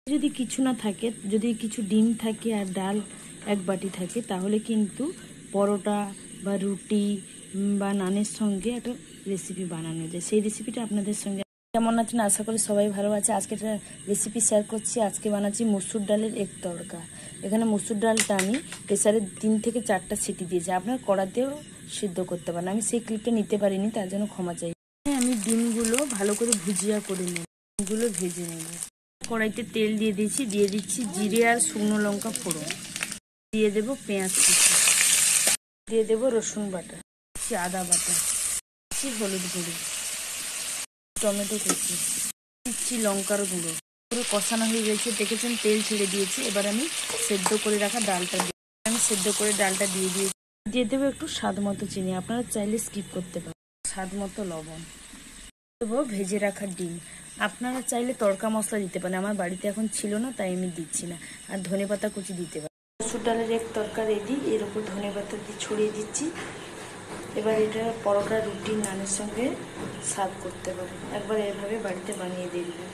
যদি কিছু না থাকে, যদি কিছু ডিম থাকে আর ডাল এক বাটি থাকে, তাহলে কিন্তু পরোটা বা রুটি বা নানের সঙ্গে একটা রেসিপি বানানো যায়। সেই রেসিপিটা আপনাদের সঙ্গে। কেমন আছেন? আশা করি সবাই ভালো আছে। আজকে একটা রেসিপি শেয়ার করছি। আজকে বানাচ্ছি মসুর ডালের এক তড়কা। এখানে মসুর ডালটা আমি প্রেসারে 3 থেকে 4টা সিটি দিয়েছি। আপনার কড়াতেও সিদ্ধ করতে পারেন। আমি সেই ক্লিপটা নিতে পারিনি, তার জন্য ক্ষমা চাই। আমি ডিমগুলো ভালো করে ভুজিয়া করে নেব, ডিমগুলো ভেজে নেব। কড়াইতে তেল দিয়ে দিচ্ছি জিরে আর শুকনো লঙ্কা ফোড়ন, দিয়ে দেবো পেঁয়াজ কুচি, দিয়ে দেবো রসুন বাটা, আদা বাটা, হলুদ গুঁড়ো, টমেটো কুচি, দিচ্ছি লঙ্কার গুঁড়ো। পুরো কষানো হয়ে গেছে, দেখেছেন তেল ছেড়ে দিয়েছি। এবার আমি সেদ্ধ করে রাখা ডালটা দিয়ে দেবো একটু স্বাদ মতো চিনি, আপনারা চাইলে স্কিপ করতে পারেন, স্বাদ মতো লবণ দেবো, ভেজে রাখা ডিম। আপনারা চাইলে তড়কা মশলা দিতে পারেন, আমার বাড়িতে এখন ছিল না তাই আমি দিচ্ছি না। আর ধনেপাতা কুচি দিতে পারেন। মসুর ডালের এক তড়কা রেডি। এর উপর ধনেপাতা দিয়ে ছড়িয়ে দিচ্ছি। এবার এটা পরোটা, রুটি, নানের সঙ্গে সার্ভ করতে পারেন। একবার এভাবে বাড়িতে বানিয়ে দেখবেন।